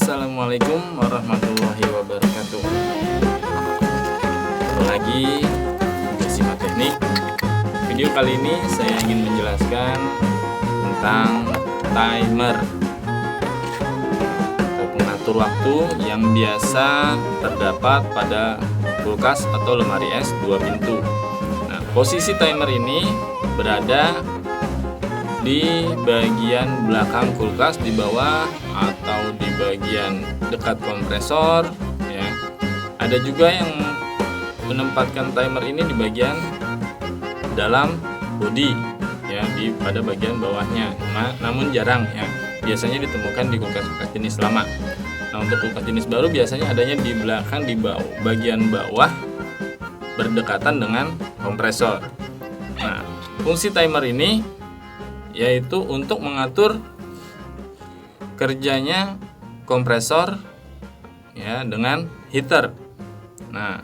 Assalamualaikum warahmatullahi wabarakatuh. Ketemu lagi di Simak Teknik. Video kali ini saya ingin menjelaskan tentang timer atau pengatur waktu yang biasa terdapat pada kulkas atau lemari es 2 pintu. Nah, posisi timer ini berada di bagian belakang kulkas, di bawah atau di bagian dekat kompresor ya. Ada juga yang menempatkan timer ini di bagian dalam bodi ya, pada bagian bawahnya. Namun jarang ya. Biasanya ditemukan di kulkas-kulkas jenis lama. Nah, untuk kulkas jenis baru biasanya adanya di belakang, di bawah, bagian bawah berdekatan dengan kompresor. Nah, fungsi timer ini yaitu untuk mengatur kerjanya kompresor ya dengan heater. Nah,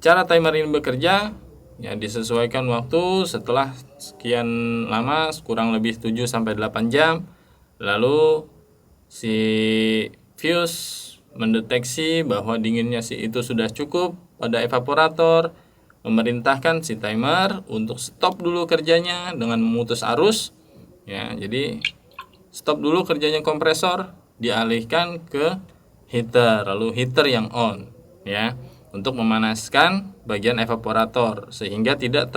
cara timer ini bekerja ya, disesuaikan waktu setelah sekian lama, kurang lebih 7 sampai 8 jam. Lalu si fuse mendeteksi bahwa dinginnya itu sudah cukup pada evaporator, memerintahkan si timer untuk stop dulu kerjanya dengan memutus arus ya. Jadi stop dulu kerjanya kompresor, dialihkan ke heater, lalu heater yang on ya, untuk memanaskan bagian evaporator sehingga tidak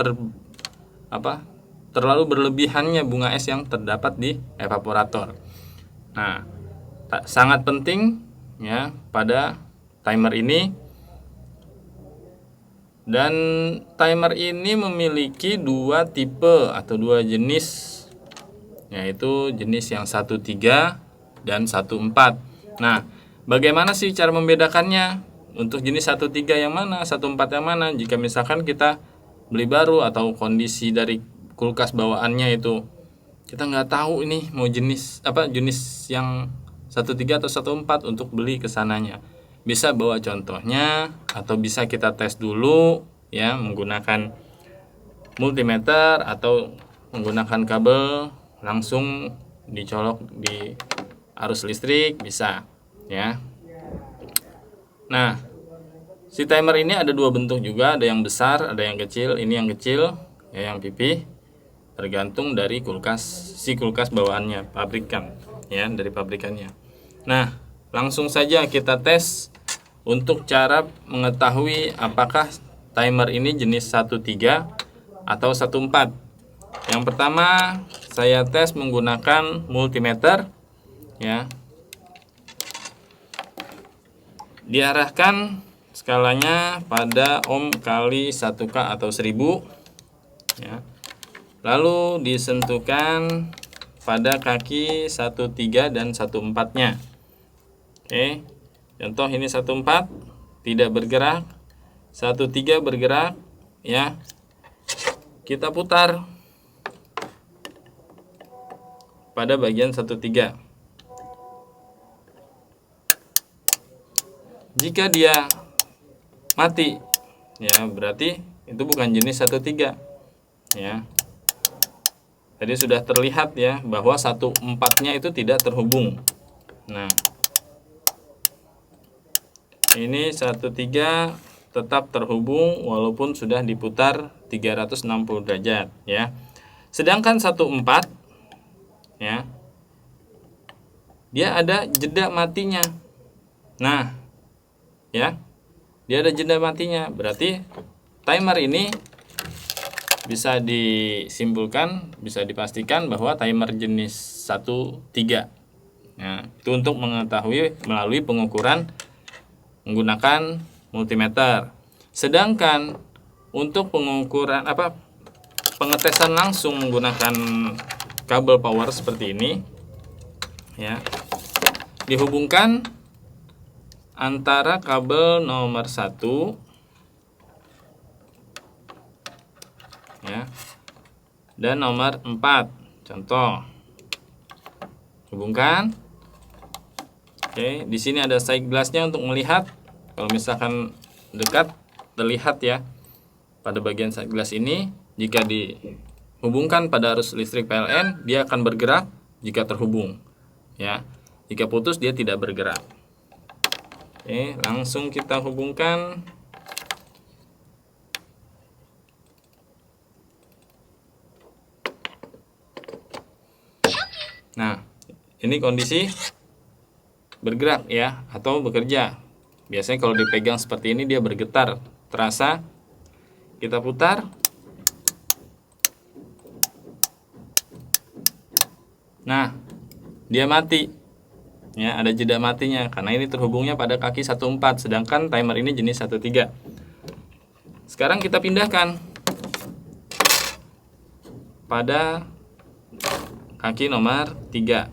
terlalu berlebihannya bunga es yang terdapat di evaporator. Nah, sangat penting ya pada timer ini. Dan timer ini memiliki 2 tipe atau 2 jenis, yaitu jenis yang 1.3 dan 1.4. Nah, bagaimana sih cara membedakannya? Untuk jenis 1.3 yang mana, 1.4 yang mana? Jika misalkan kita beli baru atau kondisi dari kulkas bawaannya itu kita nggak tahu ini mau jenis yang 1.3 atau 1.4 untuk beli kesananya. Bisa bawa contohnya atau bisa kita tes dulu ya, menggunakan multimeter atau menggunakan kabel langsung dicolok di arus listrik bisa ya. Nah, si timer ini ada 2 bentuk juga, ada yang besar, ada yang kecil. Ini yang kecil ya, yang pipih, tergantung dari kulkas bawaannya, pabrikan ya, dari pabrikannya. Nah, langsung saja kita tes untuk cara mengetahui apakah timer ini jenis 1.3 atau 1.4. Yang pertama, saya tes menggunakan multimeter ya. Diarahkan skalanya pada ohm kali 1K atau 1000 ya. Lalu disentuhkan pada kaki 1.3 dan 1.4-nya. Oke. Contoh ini 1.4 tidak bergerak, 1.3 bergerak ya. Kita putar pada bagian 1.3. Jika dia mati ya, berarti itu bukan jenis 1.3 ya. Tadi sudah terlihat ya bahwa 1.4-nya itu tidak terhubung. Nah, ini 1.3 tetap terhubung walaupun sudah diputar 360 derajat ya. Sedangkan 1.4 ya, dia ada jeda matinya. Nah, ya. Dia ada jeda matinya. Berarti timer ini bisa disimpulkan, bisa dipastikan bahwa timer jenis 1.3. Nah, itu untuk mengetahui melalui pengukuran menggunakan multimeter. Sedangkan untuk pengukuran pengetesan langsung menggunakan kabel power seperti ini ya, dihubungkan antara kabel nomor 1 ya dan nomor 4. Contoh, hubungkan. Oke, di sini ada side glassnya untuk melihat. Kalau misalkan dekat terlihat ya pada bagian side glass ini, jika hubungkan pada arus listrik PLN, dia akan bergerak jika terhubung. Ya, jika putus dia tidak bergerak. Oke, langsung kita hubungkan. Nah, ini kondisi bergerak ya, atau bekerja. Biasanya kalau dipegang seperti ini dia bergetar, terasa. Kita putar. Nah, dia mati. Ya, ada jeda matinya karena ini terhubungnya pada kaki 14, sedangkan timer ini jenis 13. Sekarang kita pindahkan pada kaki nomor 3.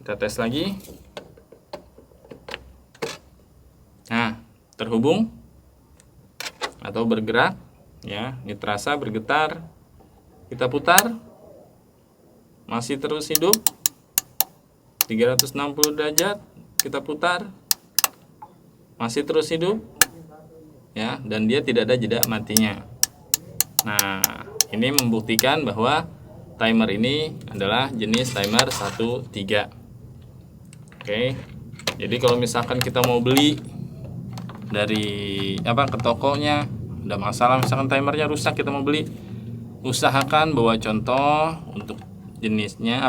Kita tes lagi. Nah, terhubung atau bergerak ya, ini terasa bergetar. Kita putar. Masih terus hidup. 360 derajat, kita putar. Masih terus hidup. Ya, dan dia tidak ada jeda matinya. Nah, ini membuktikan bahwa timer ini adalah jenis timer 13. Oke. Jadi kalau misalkan kita mau beli dari ke tokonya, ada masalah misalkan timernya rusak, kita mau beli, usahakan bawa contoh untuk jenisnya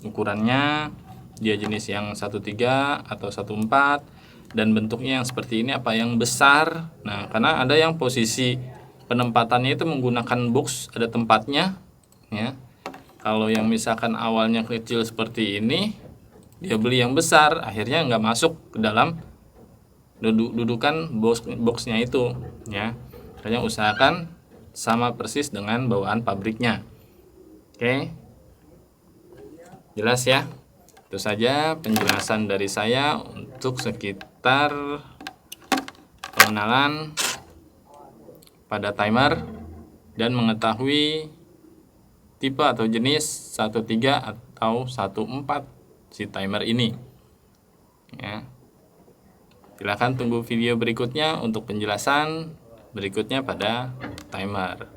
ukurannya, dia jenis yang 13 atau 14, dan bentuknya yang seperti ini, yang besar. Nah, karena ada yang posisi penempatannya itu menggunakan box, ada tempatnya ya. Kalau yang misalkan awalnya kecil seperti ini, dia beli yang besar, akhirnya nggak masuk ke dalam dudukan boxnya itu ya. Makanya usahakan sama persis dengan bawaan pabriknya. Oke, jelas ya. Itu saja penjelasan dari saya untuk sekitar pengenalan pada timer dan mengetahui tipe atau jenis 13 atau 14 si timer ini ya. Silakan tunggu video berikutnya untuk penjelasan berikutnya pada timer.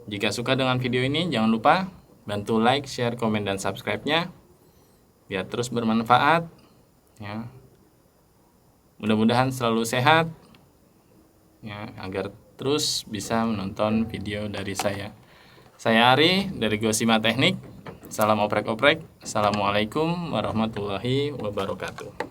Jika suka dengan video ini, jangan lupa bantu like, share, komen, dan subscribe-nya biar terus bermanfaat ya. Mudah-mudahan selalu sehat ya, agar terus bisa menonton video dari saya. Saya Ari dari Gosima Teknik. Salam oprek-oprek. Assalamualaikum warahmatullahi wabarakatuh.